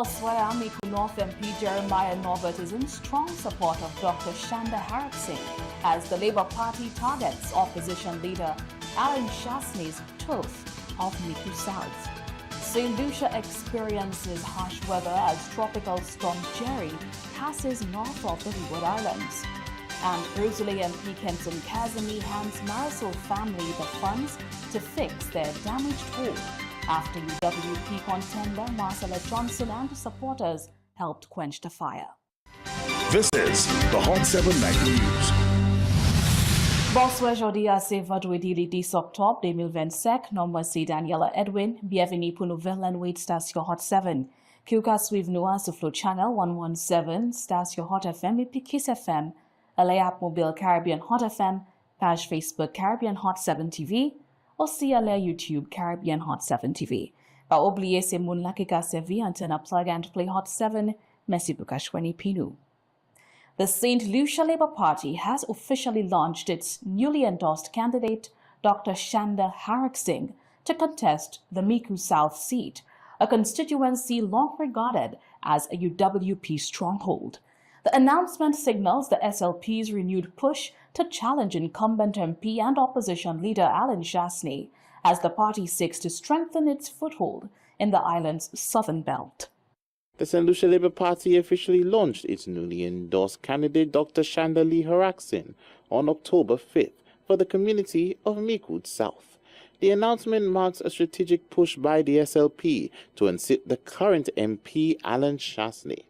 Elsewhere, Miku North MP Jeremiah Norbert is in strong support of Dr. Shanda Harrison as the Labour Party targets opposition leader Alan Shasney's turf of Miku South. St. Lucia experiences harsh weather as Tropical Storm Jerry passes north of the Leeward Islands. And Rosalie MP Kenton Kazemi hands Marisol family the funds to fix their damaged home after UWP contender Marcella Johnson and the supporters helped quench the fire. This is the Hot 7 Night News. Bonsoir, aujourd'hui à Saint-Vendredi le 10 octobre 2025. Nom c'est Daniela Edwin. Bienvenue pour nouvelle envoyée station Hot 7. Qui suivre nous sur Flow Channel 117, station Hot FM et puis Kiss FM. L'app mobile Caribbean Hot FM, page Facebook Caribbean Hot 7 TV, aussi à la YouTube Caribbean Hot 7 TV. Pas oublier ces moun là qui a servi antenne plug and play Hot 7. Merci beaucoup Shweni Pinu. The St. Lucia Labour Party has officially launched its newly endorsed candidate, Dr. Shanda Harrison, to contest the Miku South seat, a constituency long regarded as a UWP stronghold. The announcement signals the SLP's renewed push to challenge incumbent MP and opposition leader Alan Shasney as the party seeks to strengthen its foothold in the island's southern belt. The St. Lucia Labour Party officially launched its newly endorsed candidate Dr. Shanda Lee Harrison on October 5th for the community of Miku South. The announcement marks a strategic push by the SLP to unseat the current MP Alan Shasney.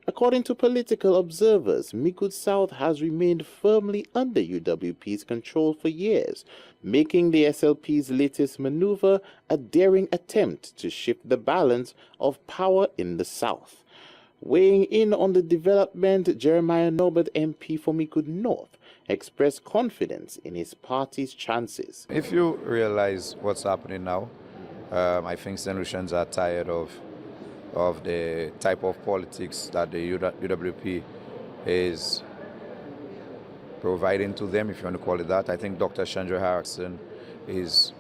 According to political observers, Miku South has remained firmly under UWP's control for years, making the SLP's latest maneuver a daring attempt to shift the balance of power in the South. Weighing in on the development, Jeremiah Norbert MP for Miku North expressed confidence in his party's chances. If you realize what's happening now, I think St. Lucians are tired of the type of politics that the UWP is providing to them, if you want to call it that. I think Dr. Shanda Harrison is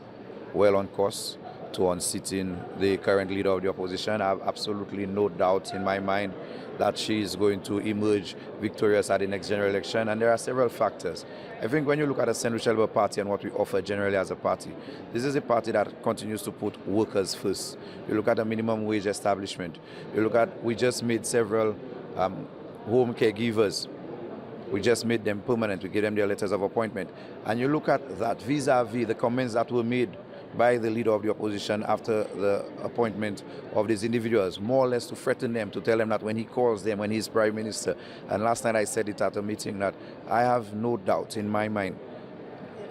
well on course to unseating the current leader of the opposition. I have absolutely no doubt in my mind that she is going to emerge victorious at the next general election, and there are several factors. I think when you look at the St. Lucia Labour Party and what we offer generally as a party, this is a party that continues to put workers first. You look at the minimum wage establishment. You look at, we just made several home caregivers. We just made them permanent. We gave them their letters of appointment. And you look at that vis-a-vis the comments that were made by the leader of the opposition after the appointment of these individuals, more or less to threaten them, to tell them that when he calls them, when he's prime minister. And last night I said it at a meeting that I have no doubt in my mind,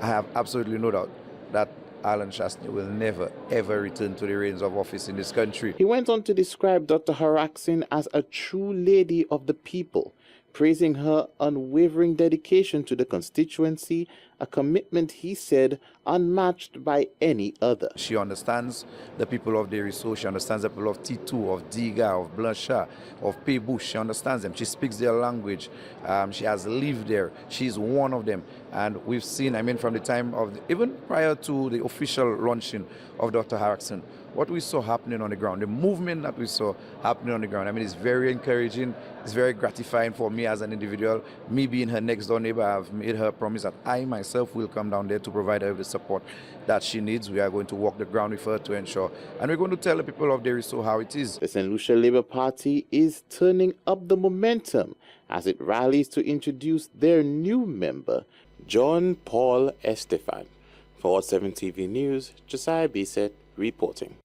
I have absolutely no doubt that Alan Shasney will never, ever return to the reins of office in this country. He went on to describe Dr. Harrison as a true lady of the people, praising her unwavering dedication to the constituency, a commitment, he said, unmatched by any other. She understands the people of Deriso, she understands the people of T2, of Diga, of Blanchard, of Paybush. She understands them. She speaks their language. She has lived there. She's one of them. And we've seen, from the time of, even prior to the official launching of Dr. Harrison, what we saw happening on the ground, the movement that we saw happening on the ground, it's very encouraging. It's very gratifying for me as an individual. Me being her next door neighbor, I've made her promise that I myself will come down there to provide her with the support that she needs. We are going to walk the ground with her to ensure. And we're going to tell the people of Deriso how it is. The St. Lucia Labour Party is turning up the momentum as it rallies to introduce their new member, John Paul Estefan. For Hot 7 TV News, Josiah Bisset reporting.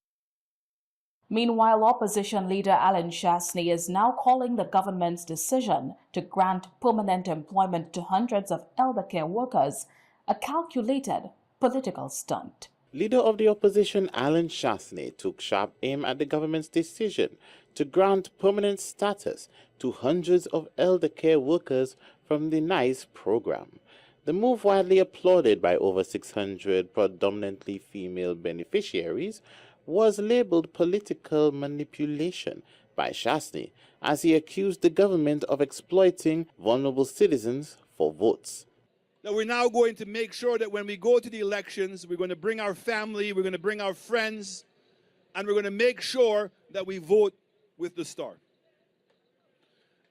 Meanwhile, opposition leader Alan Shasney is now calling the government's decision to grant permanent employment to hundreds of elder care workers a calculated political stunt. Leader of the opposition Alan Shasney took sharp aim at the government's decision to grant permanent status to hundreds of elder care workers from the NICE program. The move, widely applauded by over 600 predominantly female beneficiaries, was labeled political manipulation by Shasney as he accused the government of exploiting vulnerable citizens for votes. Now we're now going to make sure that when we go to the elections, we're going to bring our family, we're going to bring our friends, and we're going to make sure that we vote with the Star.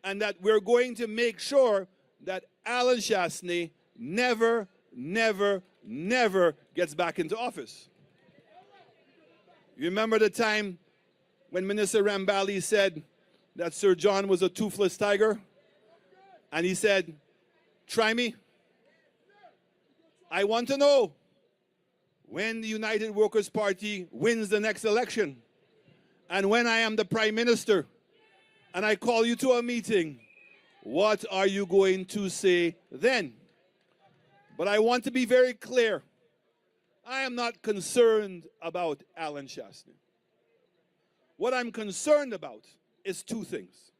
And that we're going to make sure that Alan Shastney never, never, never gets back into office. You remember the time when Minister Rambali said that Sir John was a toothless tiger? And he said, try me. I want to know when the United Workers' Party wins the next election and when I am the Prime Minister and I call you to a meeting, what are you going to say then? But I want to be very clear. I am not concerned about Alan Shastney. What I'm concerned about is two things.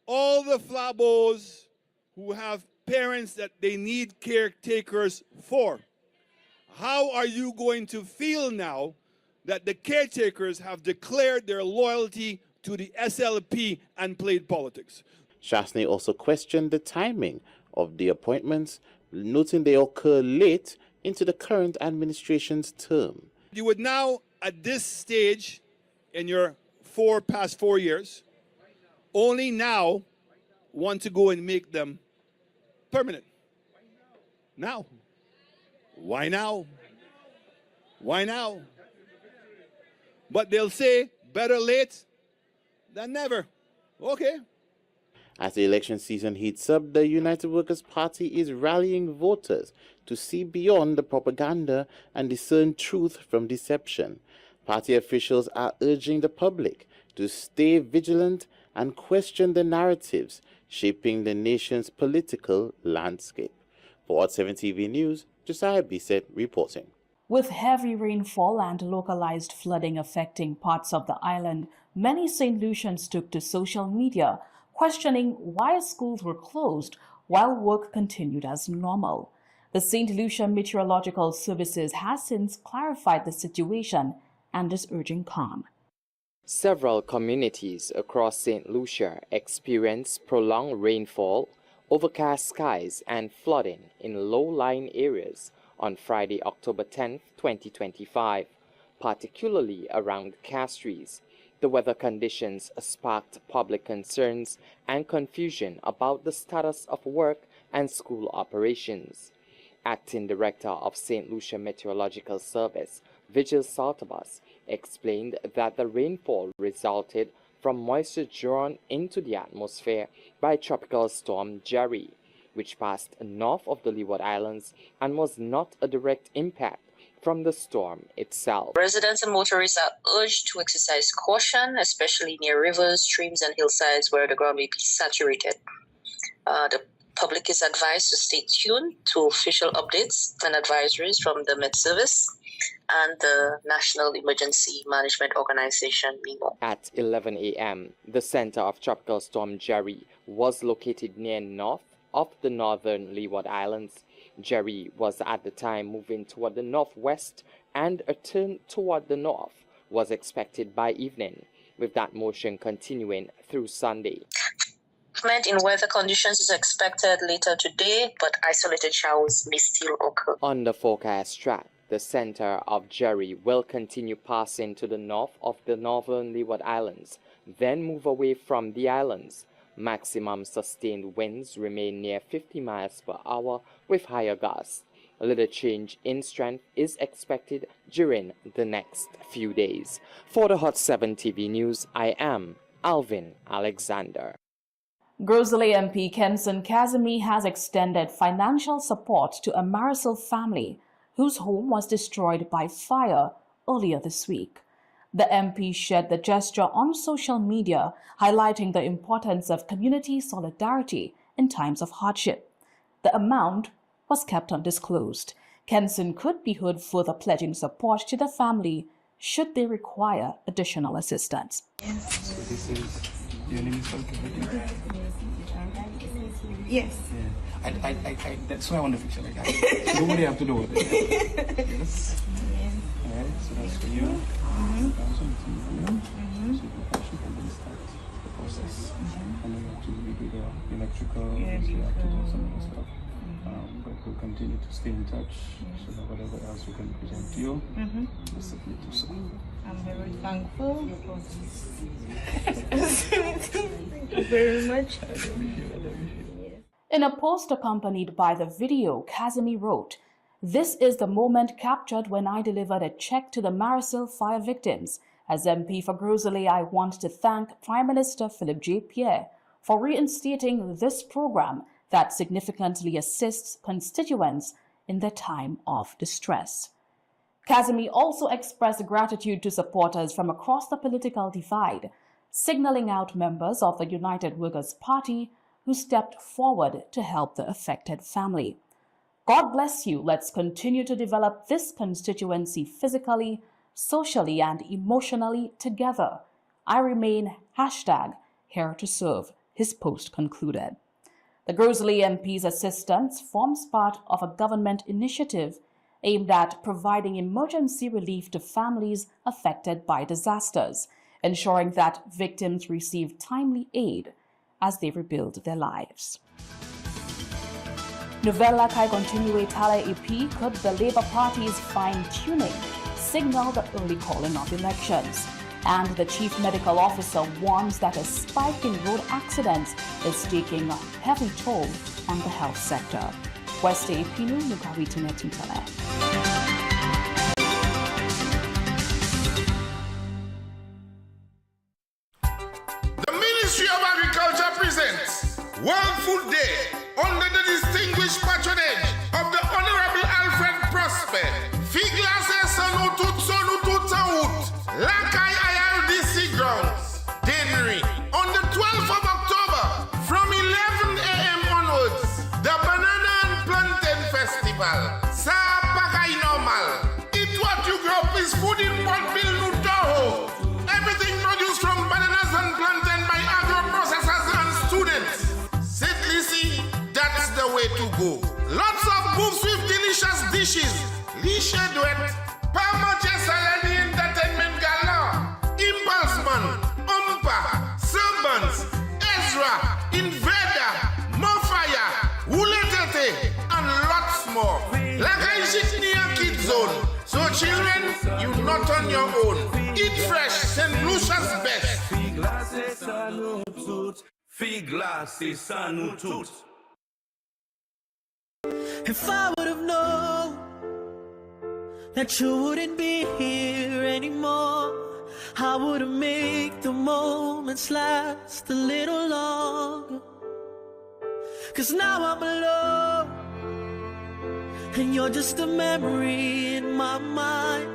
All the Flabos who have parents that they need caretakers for, how are you going to feel now that the caretakers have declared their loyalty to the SLP and played politics? Shastney also questioned the timing of the appointments, noting they occur late into the current administration's term. You would now, at this stage in your past 4 years, only now want to go and make them permanent. Now. Why now? Why now? But they'll say better late than never. Okay. As the election season heats up, the United Workers' Party is rallying voters to see beyond the propaganda and discern truth from deception. Party officials are urging the public to stay vigilant and question the narratives shaping the nation's political landscape. For Hot 7 TV News, Josiah Bisset reporting. With heavy rainfall and localized flooding affecting parts of the island, many St. Lucians took to social media, questioning why schools were closed while work continued as normal. The St. Lucia Meteorological Services has since clarified the situation and is urging calm. Several communities across St. Lucia experienced prolonged rainfall, overcast skies and flooding in low-lying areas on Friday, October 10, 2025, particularly around Castries. The weather conditions sparked public concerns and confusion about the status of work and school operations. Acting Director of St. Lucia Meteorological Service, Vigil Saltabas, explained that the rainfall resulted from moisture drawn into the atmosphere by Tropical Storm Jerry, which passed north of the Leeward Islands and was not a direct impact from the storm itself. Residents and motorists are urged to exercise caution, especially near rivers, streams, and hillsides where the ground may be saturated. The public is advised to stay tuned to official updates and advisories from the Met Service and the National Emergency Management Organization, NEMO. At 11 a.m., the center of Tropical Storm Jerry was located near north of the northern Leeward Islands. Jerry was at the time moving toward the northwest, and a turn toward the north was expected by evening, with that motion continuing through Sunday. Improvement in weather conditions is expected later today, but isolated showers may still occur. On the forecast track, the center of Jerry will continue passing to the north of the northern Leeward Islands, then move away from the islands. Maximum sustained winds remain near 50 miles per hour with higher gusts. A little change in strength is expected during the next few days. For the Hot 7 TV News, I am Alvin Alexander. Grosley MP Kenson Kazemi has extended financial support to a Marisol family whose home was destroyed by fire earlier this week. The MP shared the gesture on social media, highlighting the importance of community solidarity in times of hardship. The amount was kept undisclosed. Kenson could be heard further pledging support to the family should they require additional assistance. So this is, your name is Falke? Yes. Yeah. I that's why I want to fix it like that. So nobody have to do with it. Yes. Alright, so that's for you. So you can start the process. And then you have to redo the electrical, you have to do some of the stuff. But we'll continue to stay stay in touch so that whatever else we can present to you, just submit to so. I'm very thankful. Thank you very much. In a post accompanied by the video, Kazemi wrote, "This is the moment captured when I delivered a check to the Marisil fire victims. As MP for Grosley, I want to thank Prime Minister Philip J. Pierre for reinstating this program that significantly assists constituents in their time of distress." Kazemi also expressed gratitude to supporters from across the political divide, signaling out members of the United Workers' Party who stepped forward to help the affected family. God bless you. Let's continue to develop this constituency physically, socially, and emotionally together. I remain #here to serve, his post concluded. The Grosley MP's assistance forms part of a government initiative aimed at providing emergency relief to families affected by disasters, ensuring that victims receive timely aid as they rebuild their lives. Novella kai continue tale EP could the Labour Party's fine-tuning signal the early calling of elections. And the Chief Medical Officer warns that a spike in road accidents is taking a heavy toll on the health sector. West Apinu Nugawitune Tintale. The Ministry of Agriculture presents World Food Day under the distinguished patronage of the Honorable Alfred Prosper. Figlasse Sanutut Sonutut Saut, Lakai IRDC grounds, Denry, on the 12th of October from 11 a.m. onwards, the Banana and Plantain Festival. Sa Pakai Normal. Eat what you grow up is food in Portville, Nutoho. Everything produced from bananas and plantain by agro-processors and students. Sit Lissy, that's the way to go. Lots of booths with delicious dishes. Lisha Duet, Pamache Saladi Entertainment Gala, Impulse Man, Umpa, Servants, Ezra, Invader, Mofire, Wuletete, and lots more. Like I sit near Kids Zone. So children, you're not on your own. Eat fresh, St. Lucia's best. If I would have known that you wouldn't be here anymore, I would have made the moments last a little longer. 'Cause now I'm alone, and you're just a memory in my mind.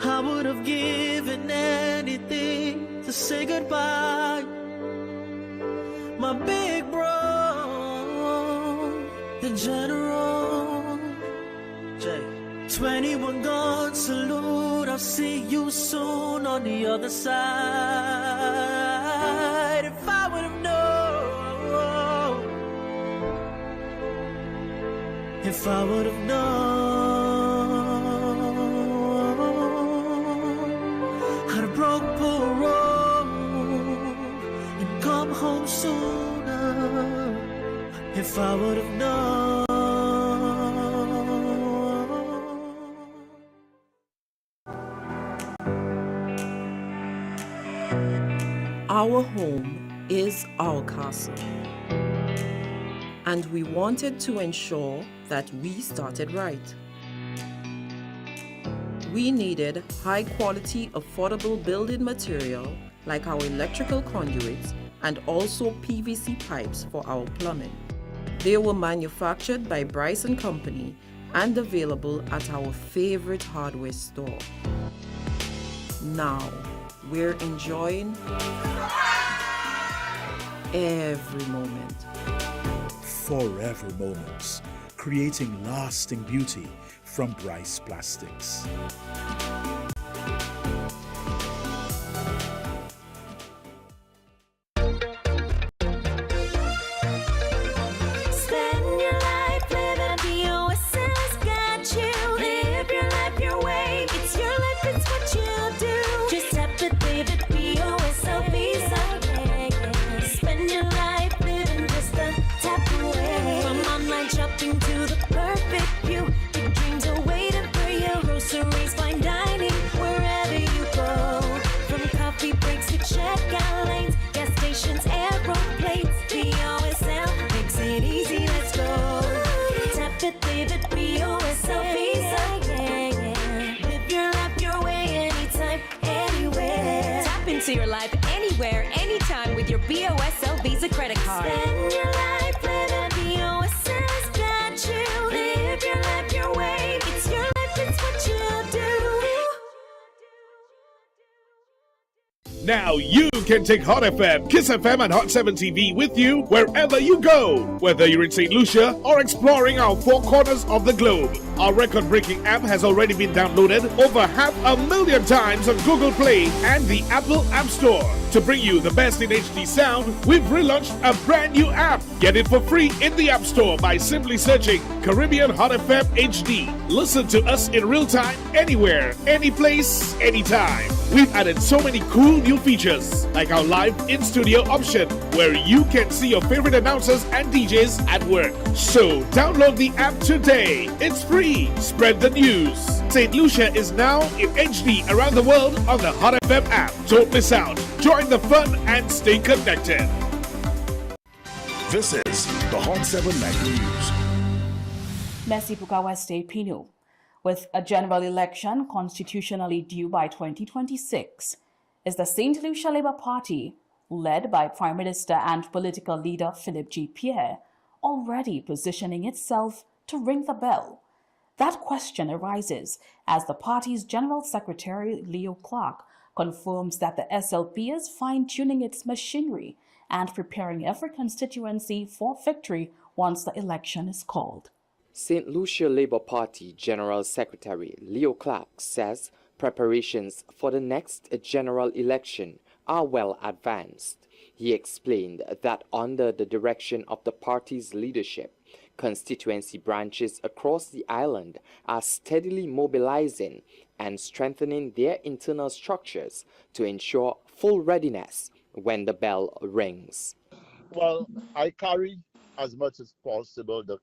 I would have given anything to say goodbye. My big bro, the general, Jay. 21 gun salute, I'll see you soon on the other side. If I would have known, if I would have known, I'd have broke parole and come home sooner. If I would have known. Our home is our castle, and we wanted to ensure that we started right. We needed high-quality, affordable building material like our electrical conduits and also PVC pipes for our plumbing. They were manufactured by Bryce & Company and available at our favorite hardware store. Now, we're enjoying every moment. Forever moments, creating lasting beauty from Bryce Plastics. Shopping to the perfect view. to your life anywhere, anytime with your BOSL Visa credit card. Spend your life living BOSL's got you. Live your life your way. It's your life, it's what you do. Now you can take Hot FM, Kiss FM, and Hot 7 TV with you wherever you go. Whether you're in St. Lucia or exploring our four corners of the globe. Our record-breaking app has already been downloaded over 500,000 times on Google Play and the Apple App Store. To bring you the best in HD sound, we've relaunched a brand new app. Get it for free in the App Store by simply searching Caribbean Hot FM HD. Listen to us in real time, anywhere, any place, anytime. We've added so many cool new features, like our live in-studio option, where you can see your favorite announcers and DJs at work. So download the app today. It's free. Spread the news. St. Lucia is now in HD around the world on the Hot FM app. Don't miss out. Join the fun and stay connected. This is the Hot 7 Night News. Messi Pukawa State Pino. With a general election constitutionally due by 2026, is the St. Lucia Labour Party, led by Prime Minister and political leader Philip G. Pierre, already positioning itself to ring the bell? That question arises as the party's General Secretary Leo Clark confirms that the SLP is fine-tuning its machinery and preparing every constituency for victory once the election is called. St. Lucia Labour Party General Secretary Leo Clark says preparations for the next general election are well advanced. He explained that under the direction of the party's leadership, constituency branches across the island are steadily mobilizing and strengthening their internal structures to ensure full readiness when the bell rings. Well, I carry as much as possible the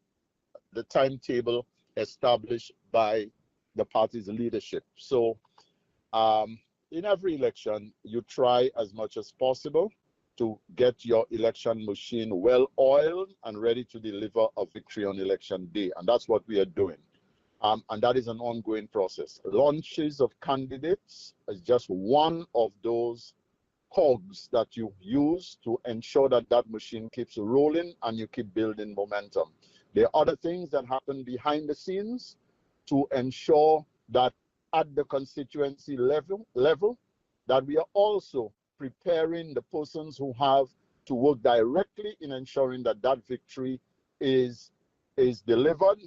timetable established by the party's leadership. So in every election, you try as much as possible to get your election machine well oiled and ready to deliver a victory on election day. And that's what we are doing. And that is an ongoing process. Launches of candidates is just one of those cogs that you use to ensure that that machine keeps rolling and you keep building momentum. There are other things that happen behind the scenes to ensure that at the constituency level that we are also preparing the persons who have to work directly in ensuring that that victory is delivered,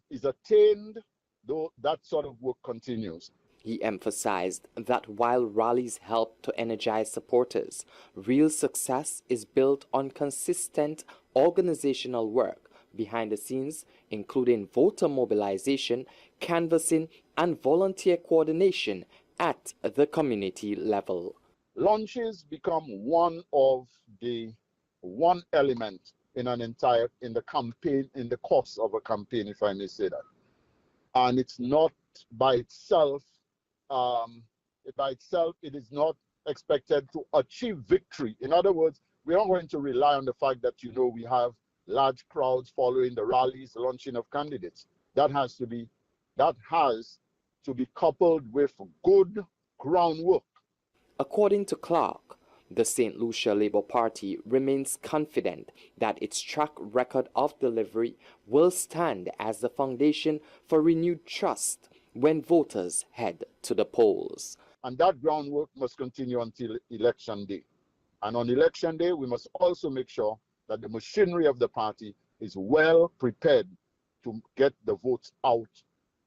is attained, though that sort of work continues. He emphasized that while rallies help to energize supporters, real success is built on consistent organizational work behind the scenes, including voter mobilization, canvassing, and volunteer coordination at the community level. Launches become one element in the campaign, in the course of a campaign, if I may say that. And it's not by itself, it is not expected to achieve victory. In other words, we're not going to rely on the fact that, we have large crowds following the rallies, the launching of candidates. That has to be coupled with good groundwork. According to Clark, the St. Lucia Labour Party remains confident that its track record of delivery will stand as the foundation for renewed trust when voters head to the polls. And that groundwork must continue until election day. And on election day, we must also make sure that the machinery of the party is well prepared to get the votes out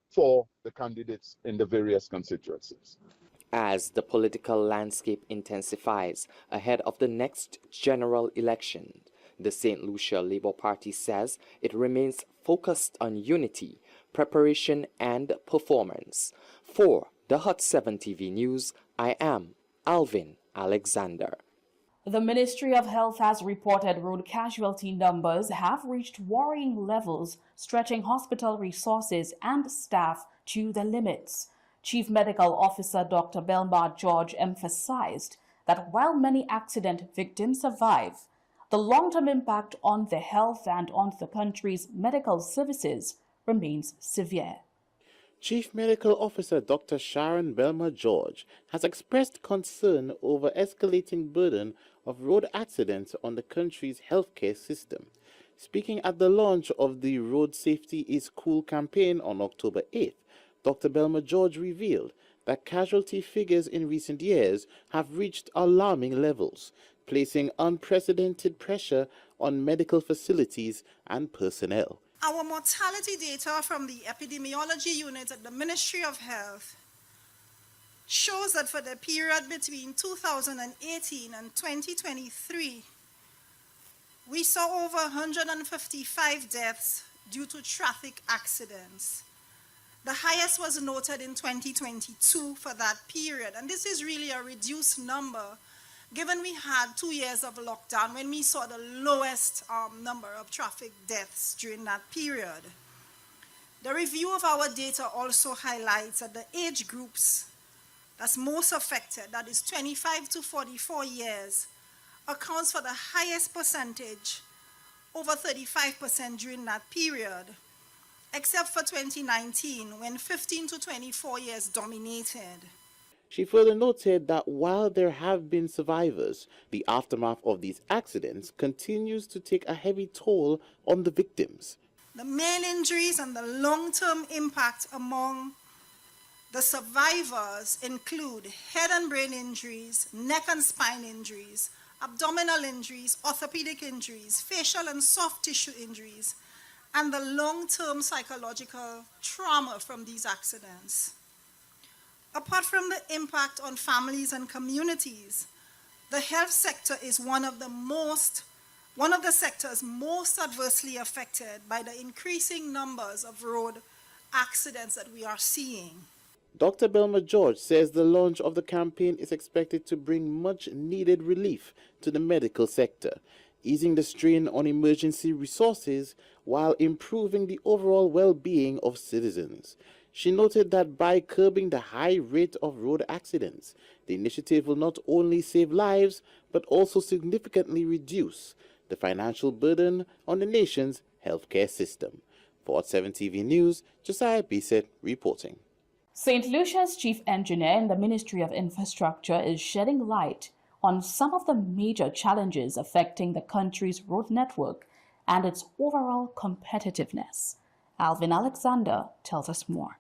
for the candidates in the various constituencies. As the political landscape intensifies ahead of the next general election, the St. Lucia Labour Party says it remains focused on unity, preparation, and performance. For the Hot 7 TV News, I am Alvin Alexander. The Ministry of Health has reported road casualty numbers have reached worrying levels, stretching hospital resources and staff to the limits. Chief Medical Officer Dr. Belmar George emphasized that while many accident victims survive, the long-term impact on their health and on the country's medical services remains severe. Chief Medical Officer Dr. Sharon Belma George has expressed concern over escalating burden of road accidents on the country's healthcare system. Speaking at the launch of the Road Safety is Cool campaign on October 8th, Dr. Belma George revealed that casualty figures in recent years have reached alarming levels, placing unprecedented pressure on medical facilities and personnel. Our mortality data from the epidemiology unit at the Ministry of Health shows that for the period between 2018 and 2023, we saw over 155 deaths due to traffic accidents. The highest was noted in 2022 for that period, and this is really a reduced number given we had 2 years of lockdown when we saw the lowest number of traffic deaths during that period. The review of our data also highlights that the age groups that's most affected, that is 25 to 44 years, accounts for the highest percentage, over 35% during that period, except for 2019, when 15 to 24 years dominated. She further noted that while there have been survivors, the aftermath of these accidents continues to take a heavy toll on the victims. The main injuries and the long-term impact among the survivors include head and brain injuries, neck and spine injuries, abdominal injuries, orthopedic injuries, facial and soft tissue injuries, and the long-term psychological trauma from these accidents. Apart from the impact on families and communities, the health sector is one of the sectors most adversely affected by the increasing numbers of road accidents that we are seeing. Dr. Belma George says the launch of the campaign is expected to bring much needed relief to the medical sector, easing the strain on emergency resources while improving the overall well-being of citizens. She noted that by curbing the high rate of road accidents, the initiative will not only save lives, but also significantly reduce the financial burden on the nation's healthcare system. For Hot 7 TV News, Josiah Bisset reporting. St. Lucia's chief engineer in the Ministry of Infrastructure is shedding light on some of the major challenges affecting the country's road network and its overall competitiveness. Alvin Alexander tells us more.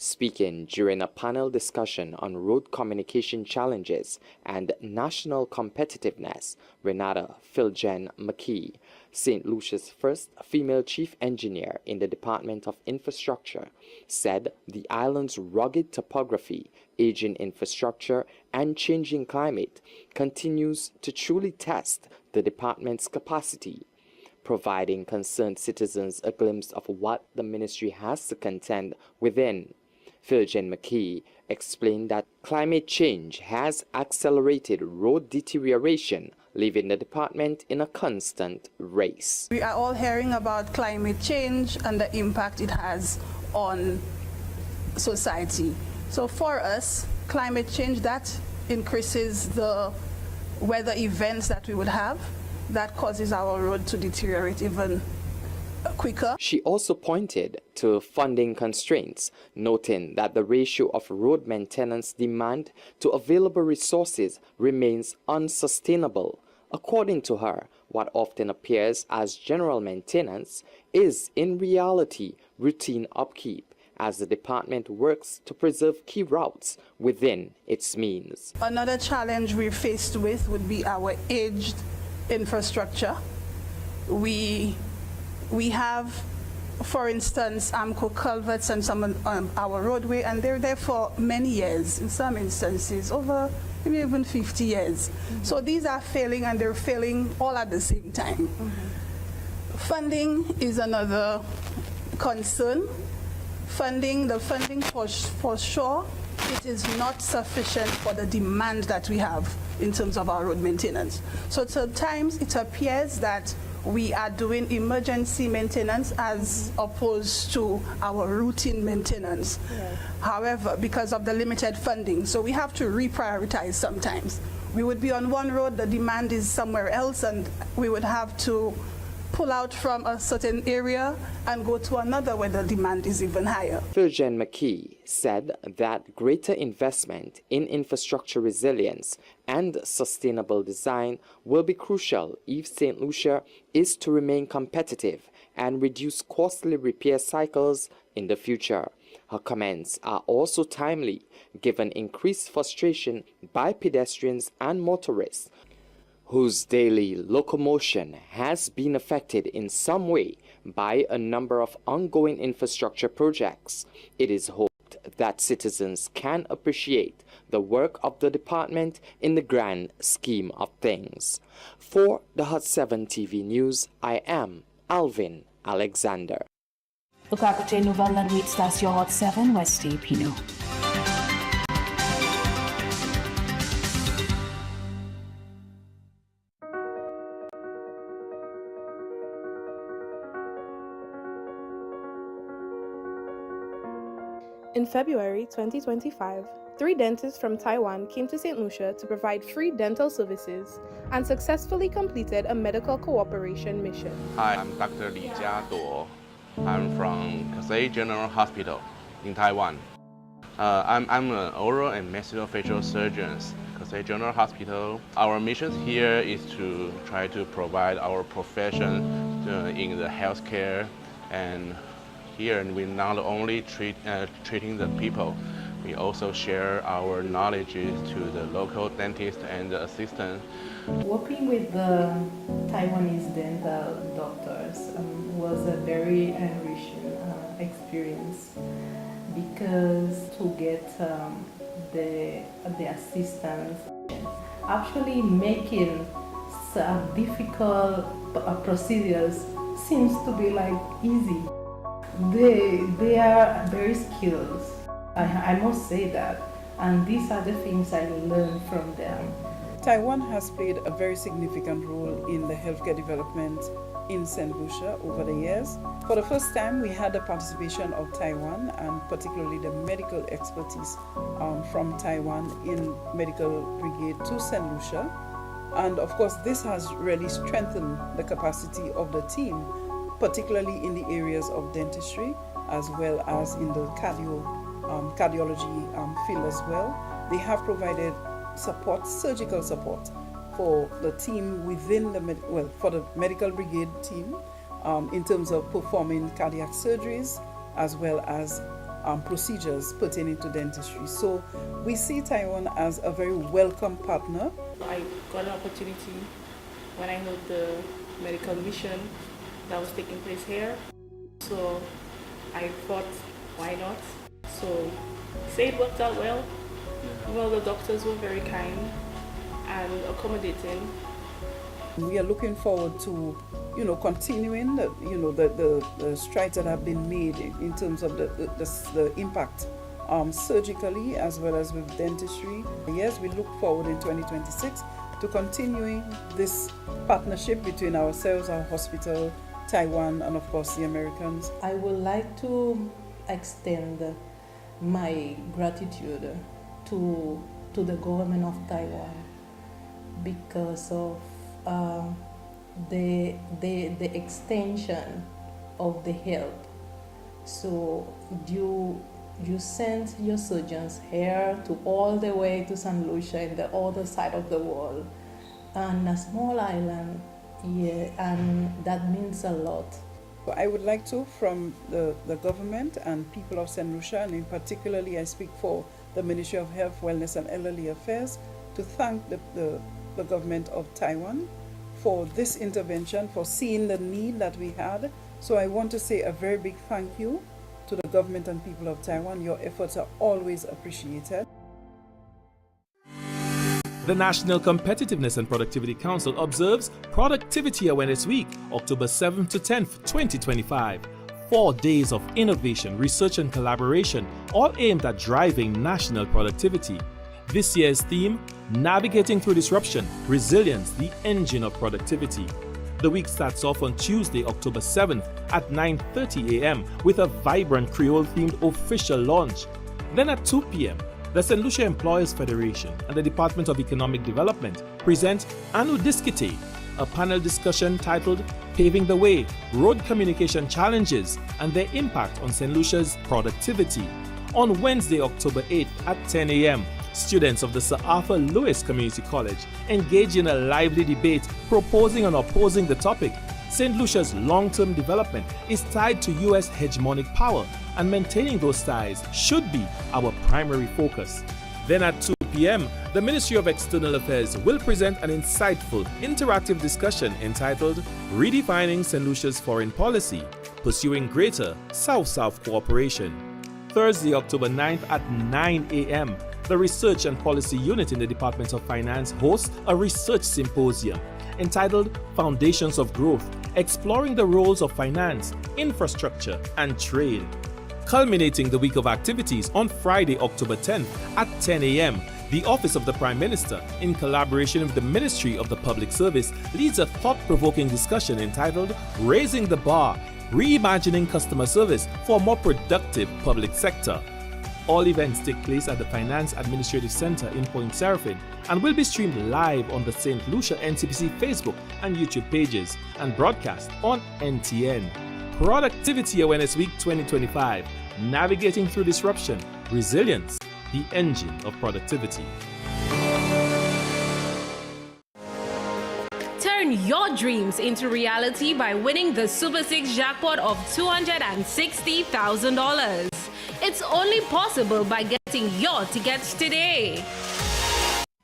Speaking during a panel discussion on road communication challenges and national competitiveness, Renata Philjen McKee, St. Lucia's first female chief engineer in the Department of Infrastructure, said the island's rugged topography, aging infrastructure, and changing climate continues to truly test the department's capacity, providing concerned citizens a glimpse of what the ministry has to contend within. Philjen McKee explained that climate change has accelerated road deterioration, leaving the department in a constant race. We are all hearing about climate change and the impact it has on society. So for us, climate change, that increases the weather events that we would have, that causes our road to deteriorate even quicker. She also pointed to funding constraints, noting that the ratio of road maintenance demand to available resources remains unsustainable. According to her, what often appears as general maintenance is in reality routine upkeep, as the department works to preserve key routes within its means. Another challenge we're faced with would be our aged infrastructure. We have, for instance, AMCO culverts and some on our roadway, and they're there for many years, in some instances, over maybe even 50 years. So these are failing, and they're failing all at the same time. Funding is another concern. The funding for sure, it is not sufficient for the demand that we have in terms of our road maintenance. So sometimes it appears that we are doing emergency maintenance as opposed to our routine maintenance. However, because of the limited funding, so we have to reprioritize sometimes. We would be on one road, the demand is somewhere else, and we would have to pull out from a certain area and go to another where the demand is even higher. Philjen McKee said that greater investment in infrastructure resilience and sustainable design will be crucial if St. Lucia is to remain competitive and reduce costly repair cycles in the future. Her comments are also timely, given increased frustration by pedestrians and motorists whose daily locomotion has been affected in some way by a number of ongoing infrastructure projects. It is hoped that citizens can appreciate the work of the department in the grand scheme of things. For the Hot 7 TV News, I am Alvin Alexander. Ukakute Nouvelle and Wait Station Hot 7 West Pino. In February 2025, 3 dentists from Taiwan came to St. Lucia to provide free dental services and successfully completed a medical cooperation mission. Hi, I'm Dr. Li Jiaduo. I'm from Kasei General Hospital in Taiwan. I'm an oral and maxillofacial surgeon at Kasei General Hospital. Our mission here is to try to provide our profession in the healthcare, and here we not only treating the people, we also share our knowledge to the local dentist and the assistant. Working with the Taiwanese dental doctors was a very enriching experience, because to get the assistance, actually making difficult procedures seems to be like easy. They are very skilled, I must say that, and these are the things I learned from them. Taiwan has played a very significant role in the healthcare development in St. Lucia over the years. For the first time, we had the participation of Taiwan, and particularly the medical expertise from Taiwan in Medical Brigade to St. Lucia. And of course, this has really strengthened the capacity of the team, particularly in the areas of dentistry, as well as in the cardiology field as well. They have provided support, surgical support, for the team within the for the medical brigade team, in terms of performing cardiac surgeries as well as procedures pertaining to dentistry. So we see Taiwan as a very welcome partner. I got an opportunity when I heard the medical mission that was taking place here. So I thought, why not? So say it worked out well. Well, the doctors were very kind and accommodating. We are looking forward to, continuing the strides that have been made in terms of the impact surgically as well as with dentistry. Yes, we look forward in 2026 to continuing this partnership between ourselves, our hospital, Taiwan, and of course the Americans. I would like to extend my gratitude to the government of Taiwan because of the extension of the help. So you sent your surgeons here to all the way to St. Lucia in the other side of the world, and a small island, and that means a lot. I would like to, from the government and people of St. Lucia, and in particularly I speak for the Ministry of Health, Wellness and Elderly Affairs, to thank the government of Taiwan for this intervention, for seeing the need that we had. So I want to say a very big thank you to the government and people of Taiwan. Your efforts are always appreciated. The National Competitiveness and Productivity Council observes Productivity Awareness Week, October 7th to 10th, 2025. 4 days of innovation, research and collaboration, all aimed at driving national productivity. This year's theme, Navigating Through Disruption, Resilience, the Engine of Productivity. The week starts off on Tuesday, October 7th at 9:30 a.m. with a vibrant Creole-themed official launch. Then at 2 p.m., the St. Lucia Employers Federation and the Department of Economic Development present Anu Diskite, a panel discussion titled paving the way, road communication challenges, and their impact on St. Lucia's productivity. On Wednesday, October 8th at 10 a.m., students of the Sir Arthur Lewis Community College engage in a lively debate proposing and opposing the topic. St. Lucia's long-term development is tied to U.S. hegemonic power, and maintaining those ties should be our primary focus. Then at 2 p.m., the Ministry of External Affairs will present an insightful, interactive discussion entitled Redefining St. Lucia's Foreign Policy, Pursuing Greater South-South Cooperation. Thursday, October 9th at 9 a.m., the Research and Policy Unit in the Department of Finance hosts a research symposium entitled Foundations of Growth, exploring the roles of finance, infrastructure, and trade. Culminating the week of activities on Friday, October 10th at 10 a.m., the Office of the Prime Minister, in collaboration with the Ministry of the Public Service, leads a thought-provoking discussion entitled Raising the Bar, Reimagining Customer Service for a More Productive Public Sector. All events take place at the Finance Administrative Center in Point Seraphin and will be streamed live on the St. Lucia NCPC Facebook and YouTube pages and broadcast on NTN. Productivity Awareness Week 2025, Navigating Through Disruption, Resilience, the Engine of Productivity. Turn your dreams into reality by winning the Super 6 jackpot of $260,000. It's only possible by getting your tickets today.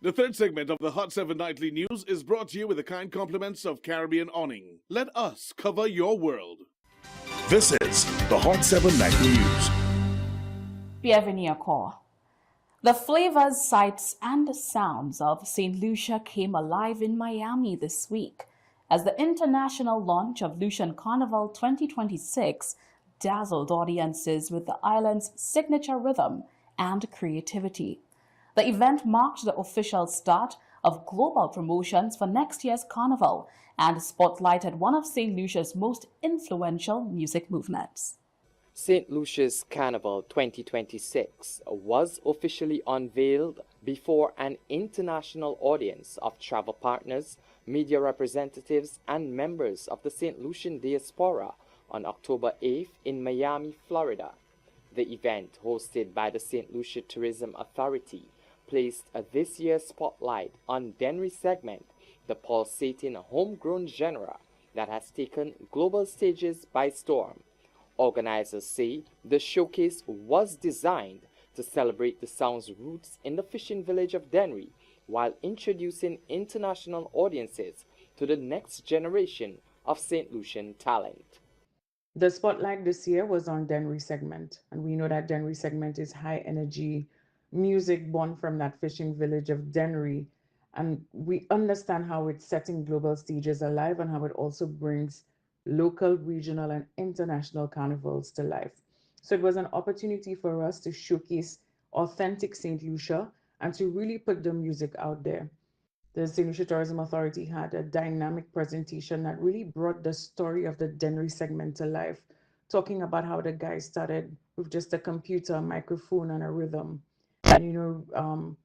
The third segment of the Hot 7 Nightly News is brought to you with the kind compliments of Caribbean Awning. Let us cover your world. This is the Hot 7 Nightly News. Bienvenue encore. The flavors, sights, and sounds of St. Lucia came alive in Miami this week as the international launch of Lucian Carnival 2026 dazzled audiences with the island's signature rhythm and creativity. The event marked the official start of global promotions for next year's carnival and spotlighted one of St. Lucia's most influential music movements. St. Lucia's Carnival 2026 was officially unveiled before an international audience of travel partners, media representatives, and members of the St. Lucian diaspora on October 8th in Miami, Florida. The event, hosted by the St. Lucia Tourism Authority, placed this year's spotlight on Dennery Segment, the pulsating homegrown genre that has taken global stages by storm. Organizers say the showcase was designed to celebrate the sound's roots in the fishing village of Dennery while introducing international audiences to the next generation of St. Lucian talent. The spotlight this year was on Dennery Segment, and we know that Dennery Segment is high energy music born from that fishing village of Dennery, and we understand how it's setting global stages alive and how it also brings local, regional, and international carnivals to life. So it was an opportunity for us to showcase authentic St. Lucia and to really put the music out there. The St. Lucia Tourism Authority had a dynamic presentation that really brought the story of the Dennery Segment to life, talking about how the guys started with just a computer, a microphone, and a rhythm. And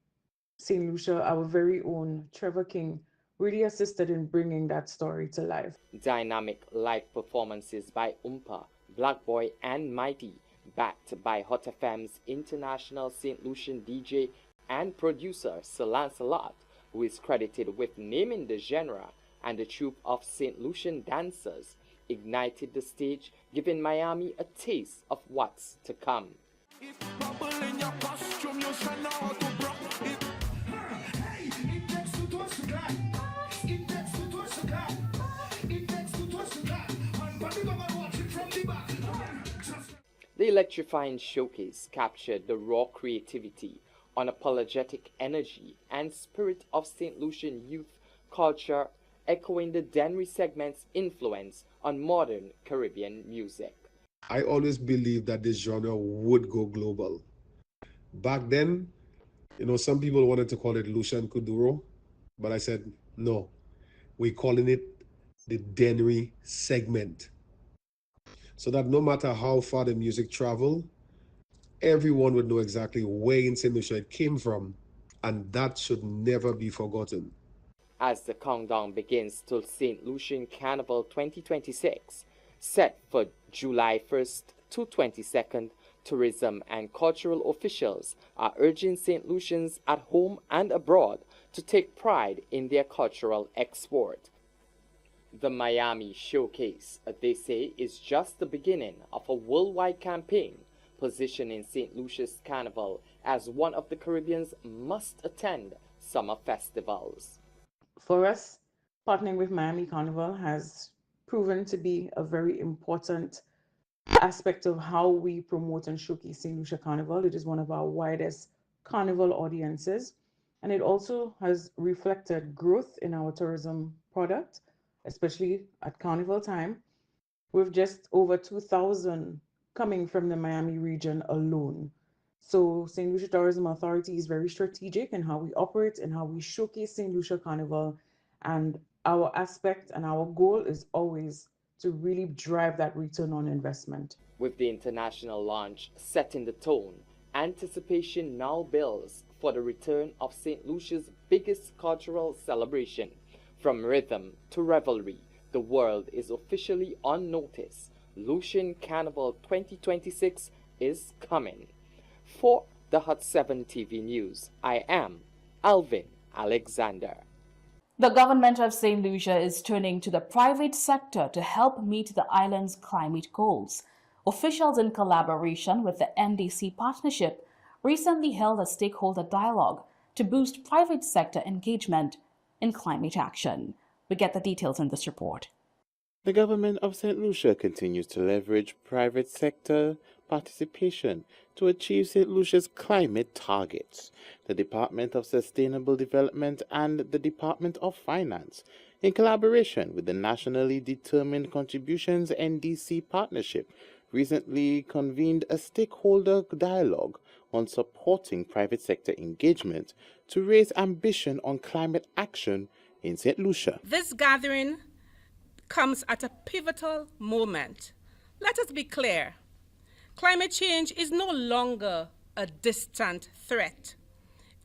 St. Lucia, our very own Trevor King, really assisted in bringing that story to life. Dynamic live performances by Oompa, Black Boy, and Mighty, backed by Hot FM's international St. Lucian DJ and producer Sir Lancelot, who is credited with naming the genre, and a troupe of St. Lucian dancers ignited the stage, giving Miami a taste of what's to come. The electrifying showcase captured the raw creativity, unapologetic energy, and spirit of St. Lucian youth culture, echoing the Dennery Segment's influence on modern Caribbean music. I always believed that this genre would go global. Back then, some people wanted to call it Lucian Kuduro, but I said, no, we're calling it the Dennery Segment. So that no matter how far the music traveled, everyone would know exactly where in St. Lucia it came from, and that should never be forgotten. as the countdown begins to St. Lucian Carnival 2026, set for July 1st to 22nd. Tourism and cultural officials are urging St. Lucians at home and abroad to take pride in their cultural export. The Miami Showcase, they say, is just the beginning of a worldwide campaign positioning St. Lucia's Carnival as one of the Caribbean's must-attend summer festivals. For us, partnering with Miami Carnival has proven to be a very important aspect of how we promote and showcase St. Lucia Carnival. It is one of our widest carnival audiences, and it also has reflected growth in our tourism product, especially at carnival time, with just over 2,000 coming from the Miami region alone. So St. Lucia Tourism Authority is very strategic in how we operate and how we showcase St. Lucia Carnival, and our aspect and our goal is always to really drive that return on investment. With the international launch setting the tone, anticipation now builds for the return of St. Lucia's biggest cultural celebration. From rhythm to revelry, the world is officially on notice. Lucian Carnival 2026 is coming. For the Hot 7 TV News, I am Alvin Alexander. The government of St. Lucia is turning to the private sector to help meet the island's climate goals. Officials, in collaboration with the NDC partnership, recently held a stakeholder dialogue to boost private sector engagement in climate action. We get the details in this report. The government of St. Lucia continues to leverage private sector participation to achieve St. Lucia's climate targets. The Department of Sustainable Development and the Department of Finance, in collaboration with the Nationally Determined Contributions NDC Partnership, recently convened a stakeholder dialogue on supporting private sector engagement to raise ambition on climate action in St. Lucia. This gathering comes at a pivotal moment. Let us be clear. Climate change is no longer a distant threat.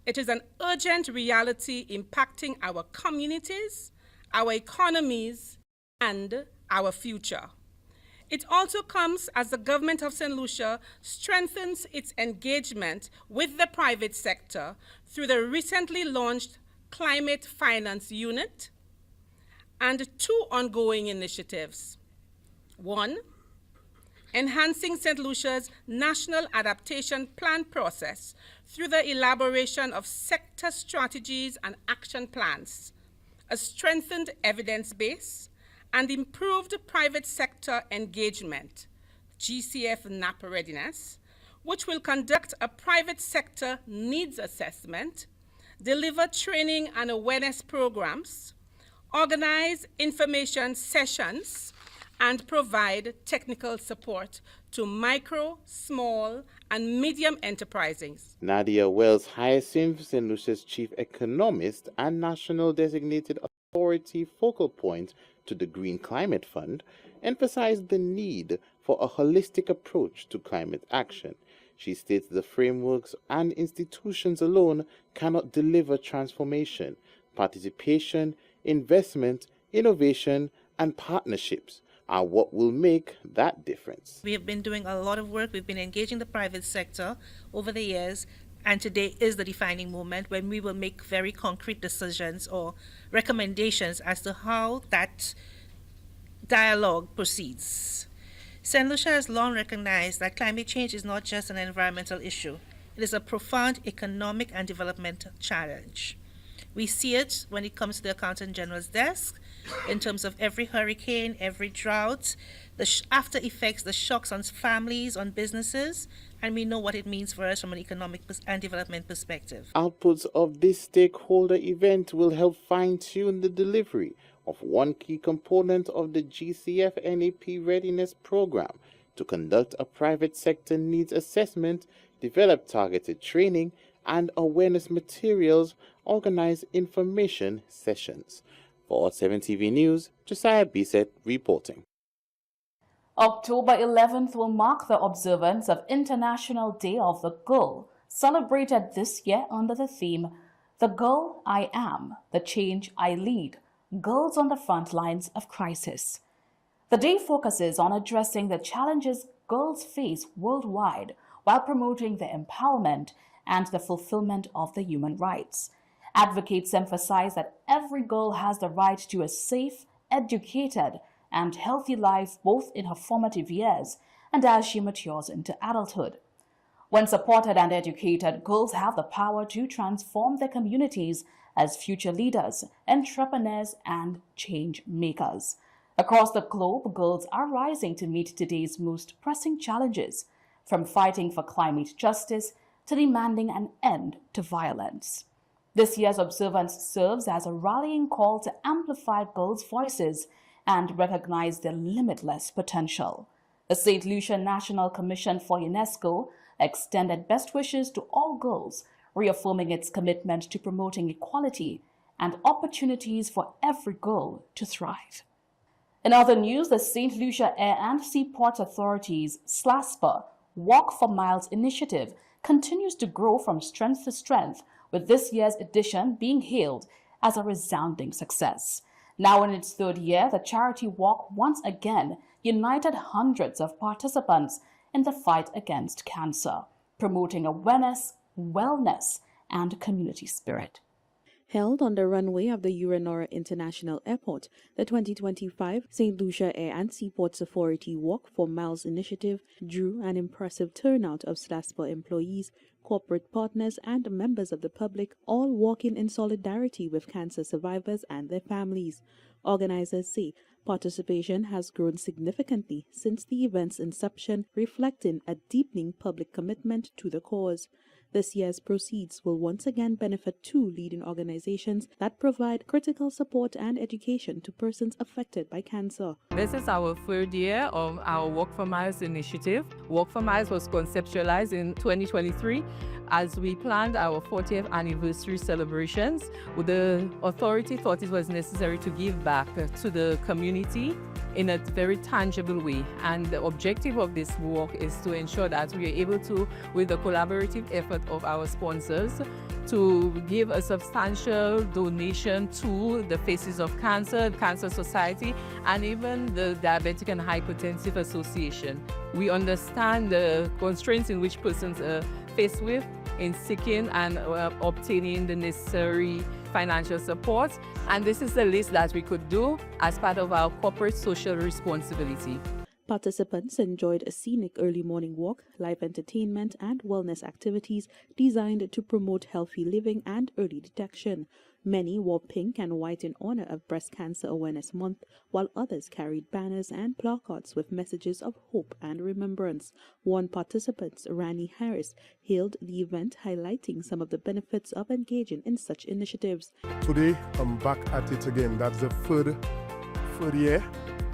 It is an urgent reality impacting our communities, our economies, and our future. It also comes as the government of St. Lucia strengthens its engagement with the private sector through the recently launched Climate Finance Unit and two ongoing initiatives. One, enhancing St. Lucia's National Adaptation Plan process through the elaboration of sector strategies and action plans, a strengthened evidence base, and improved private sector engagement, GCF NAPA readiness, which will conduct a private sector needs assessment, deliver training and awareness programs, organize information sessions, and provide technical support to micro, small, and medium enterprises. Nadia Wells Hyacinth, St. Lucia's chief economist and national designated authority focal point to the Green Climate Fund, emphasized the need for a holistic approach to climate action. She states the frameworks and institutions alone cannot deliver transformation. Participation, investment, innovation, and partnerships are what will make that difference. We have been doing a lot of work. We've been engaging the private sector over the years, and today is the defining moment when we will make very concrete decisions or recommendations as to how that dialogue proceeds. St. Lucia has long recognized that climate change is not just an environmental issue. It is a profound economic and developmental challenge. We see it when it comes to the Accountant General's desk, in terms of every hurricane, every drought, the after effects, the shocks on families, on businesses, and we know what it means for us from an economic and development perspective. Outputs of this stakeholder event will help fine-tune the delivery of one key component of the GCF NAP Readiness Program to conduct a private sector needs assessment, develop targeted training and awareness materials, organize information sessions. For 7 TV News, Josiah Bisset reporting. October 11th will mark the observance of International Day of the Girl, celebrated this year under the theme The Girl I Am, the Change I Lead, Girls on the Front Lines of Crisis. The day focuses on addressing the challenges girls face worldwide while promoting their empowerment and the fulfillment of their human rights. Advocates emphasize that every girl has the right to a safe, educated, and healthy life both in her formative years and as she matures into adulthood. When supported and educated, girls have the power to transform their communities as future leaders, entrepreneurs, and change makers. Across the globe, girls are rising to meet today's most pressing challenges, from fighting for climate justice to demanding an end to violence. This year's observance serves as a rallying call to amplify girls' voices and recognize their limitless potential. The St. Lucia National Commission for UNESCO extended best wishes to all girls, reaffirming its commitment to promoting equality and opportunities for every girl to thrive. In other news, the St. Lucia Air and Seaport Authority's SLASPA Walk for Miles initiative continues to grow from strength to strength, with this year's edition being hailed as a resounding success. Now in its third year, the charity walk once again united hundreds of participants in the fight against cancer, promoting awareness, wellness, and community spirit. Held on the runway of the Uranora International Airport, the 2025 St. Lucia Air and Seaports Authority Walk for Miles initiative drew an impressive turnout of SLASPA employees, corporate partners, and members of the public, all walking in solidarity with cancer survivors and their families. Organizers say participation has grown significantly since the event's inception, reflecting a deepening public commitment to the cause. This year's proceeds will once again benefit two leading organizations that provide critical support and education to persons affected by cancer. This is our third year of our Walk for Miles initiative. Walk for Miles was conceptualized in 2023 as we planned our 40th anniversary celebrations. The authority thought it was necessary to give back to the community in a very tangible way. And the objective of this walk is to ensure that we are able to, with the collaborative effort of our sponsors, to give a substantial donation to the Faces of Cancer, Cancer Society, and even the Diabetic and Hypertensive Association. We understand the constraints in which persons are faced with in seeking and obtaining the necessary financial support, and this is the least that we could do as part of our corporate social responsibility. Participants enjoyed a scenic early morning walk, live entertainment, and wellness activities designed to promote healthy living and early detection. Many wore pink and white in honor of Breast Cancer Awareness Month, while others carried banners and placards with messages of hope and remembrance. One participant, Rani Harris, hailed the event, highlighting some of the benefits of engaging in such initiatives. Today, I'm back at it again. That's the third year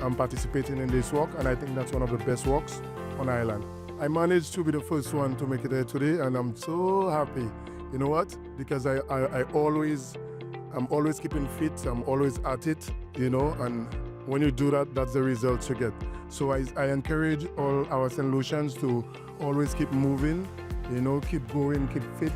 I'm participating in this walk, and I think that's one of the best walks on Island. I managed to be the first one to make it there today, and I'm so happy. You know what? Because I'm always keeping fit, I'm always at it, you know, and when you do that, that's the results you get. So I encourage all our St. Lucians to always keep moving, you know, keep going, keep fit.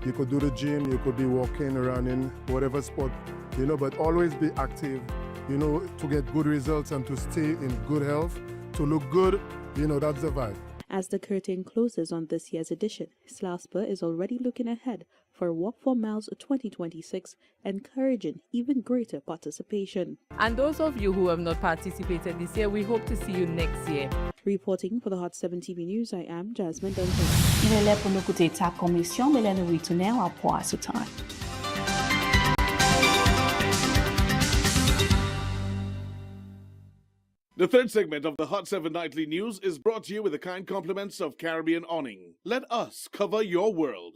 You could do the gym, you could be walking, running, whatever sport, you know, but always be active, you know, to get good results and to stay in good health, to look good, you know, that's the vibe. As the curtain closes on this year's edition, SLASPA is already looking ahead for Walk for Miles 2026, encouraging even greater participation. And those of you who have not participated this year, we hope to see you next year. Reporting for the Hot 7 TV News, I am Jasmine Duncan. Il est là pour nous écouter ta commission, mais là nous retournons à point ce temps. The third segment of the Hot 7 Nightly News is brought to you with the kind compliments of Caribbean Awning. Let us cover your world.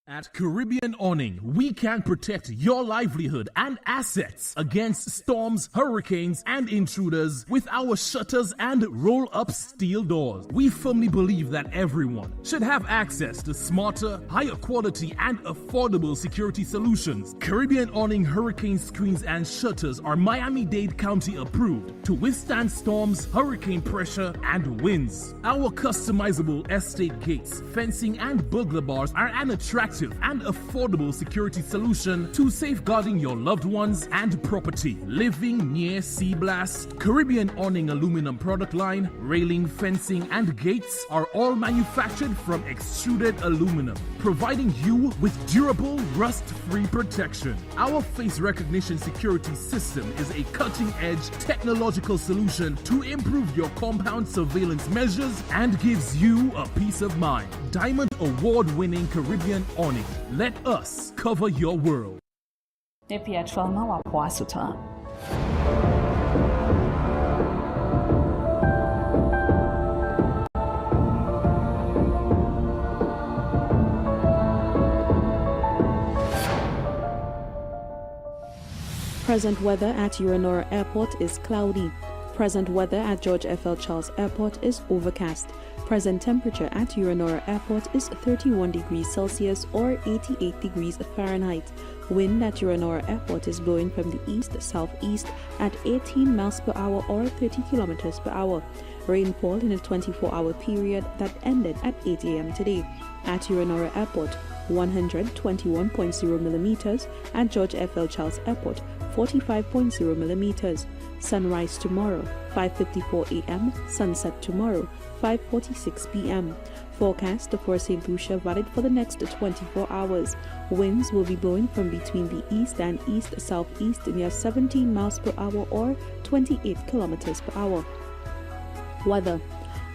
At Caribbean Awning, we can protect your livelihood and assets against storms, hurricanes, and intruders with our shutters and roll-up steel doors. We firmly believe that everyone should have access to smarter, higher quality, and affordable security solutions. Caribbean Awning hurricane screens and shutters are Miami-Dade County approved to withstand storms, hurricane pressure, and winds. Our customizable estate gates, fencing, and burglar bars are an attractive effective and affordable security solution to safeguarding your loved ones and property. Living near Sea Blast, Caribbean Awning aluminum product line, railing, fencing, and gates are all manufactured from extruded aluminum, providing you with durable, rust-free protection. Our face recognition security system is a cutting-edge technological solution to improve your compound surveillance measures and gives you a peace of mind. Diamond Award-winning Caribbean Awning. Let us cover your world. Present weather at Uranora Airport is cloudy. Present weather at George F.L. Charles Airport is overcast. Present temperature at Uranora Airport is 31 degrees Celsius or 88 degrees Fahrenheit. Wind at Uranora Airport is blowing from the east-southeast at 18 miles per hour or 30 kilometers per hour. Rainfall in a 24-hour period that ended at 8 a.m. today. At Uranora Airport, 121.0 millimeters. At George F.L. Charles Airport, 45.0 millimeters. Sunrise tomorrow, 5:54 a.m. Sunset tomorrow, 5:46 p.m. Forecast for St. Lucia valid for the next 24 hours. Winds will be blowing from between the east and east-southeast near 17 miles per hour or 28 kilometers per hour. Weather.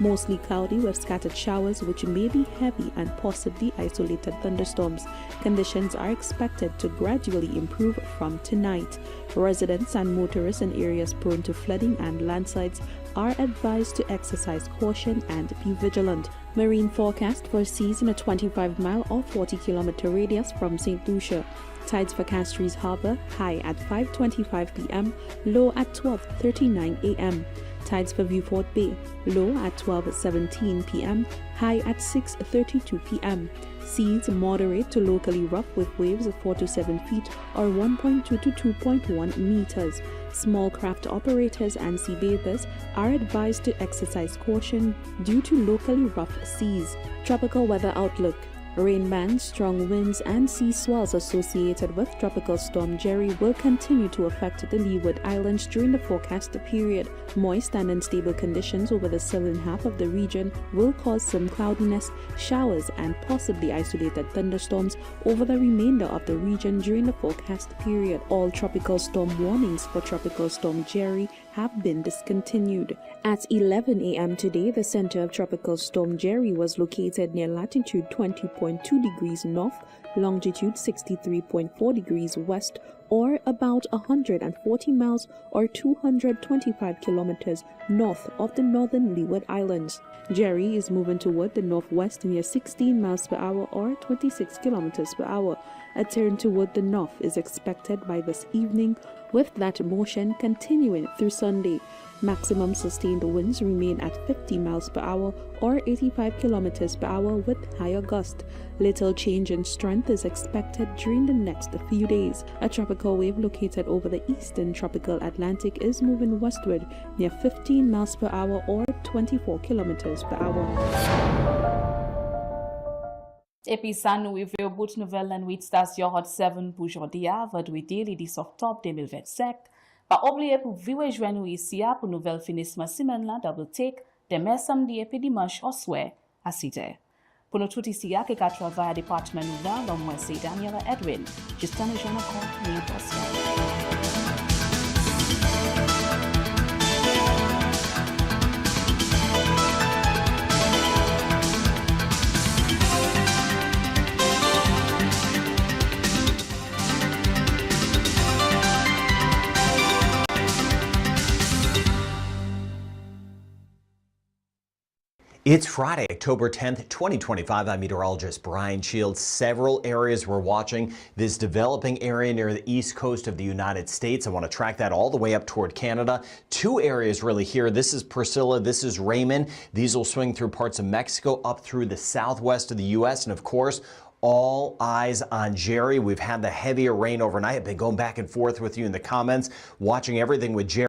Mostly cloudy with scattered showers which may be heavy and possibly isolated thunderstorms. Conditions are expected to gradually improve from tonight. Residents and motorists in areas prone to flooding and landslides are advised to exercise caution and be vigilant. Marine forecast for seas in a 25-mile or 40-kilometer radius from St. Lucia. Tides for Castries Harbour, high at 5:25 p.m., low at 12:39 a.m. Tides for Vieux Bay, low at 12:17 p.m., high at 6:32 p.m. Seas moderate to locally rough with waves of 4 to 7 feet or 1.2 to 2.1 meters. Small craft operators and sea bathers are advised to exercise caution due to locally rough seas. Tropical weather outlook. Rain bands, strong winds, and sea swells associated with Tropical Storm Jerry will continue to affect the Leeward Islands during the forecast period. Moist and unstable conditions over the southern half of the region will cause some cloudiness, showers, and possibly isolated thunderstorms over the remainder of the region during the forecast period. All tropical storm warnings for Tropical Storm Jerry have been discontinued. At 11 a.m. today, the center of Tropical Storm Jerry was located near latitude 20.2 degrees north, longitude 63.4 degrees west, or about 140 miles or 225 kilometers north of the northern Leeward Islands. Jerry is moving toward the northwest near 16 miles per hour or 26 kilometers per hour. A turn toward the north is expected by this evening, with that motion continuing through Sunday. Maximum sustained winds remain at 50 miles per hour or 85 kilometers per hour with higher gust. Little change in strength is expected during the next few days. A tropical wave located over the eastern tropical Atlantic is moving westward near 15 miles per hour or 24 kilometers per hour. Episano viu bout nouvel lan 8 stasyon Hot 7 pou jodi a, vendredi li 10 octobre 2025. Pa oubliye pou viwe jwen nou isi a pou nouvel finisman simen la double take deme samedi epi dimanche oswe a 6 heures. Pour nous tout ici à que travaille à département nouvel, l'homme moi c'est Daniela Edwin. Juste un jeune encore, mais It's Friday, October 10th, 2025. I'm meteorologist Brian Shields. Several areas we're watching. This developing area near the east coast of the United States. I want to track that all the way up toward Canada. Two areas really here. This is Priscilla. This is Raymond. These will swing through parts of Mexico up through the southwest of the U.S. And of course, all eyes on Jerry. We've had the heavier rain overnight. I've been going back and forth with you in the comments, watching everything with Jerry.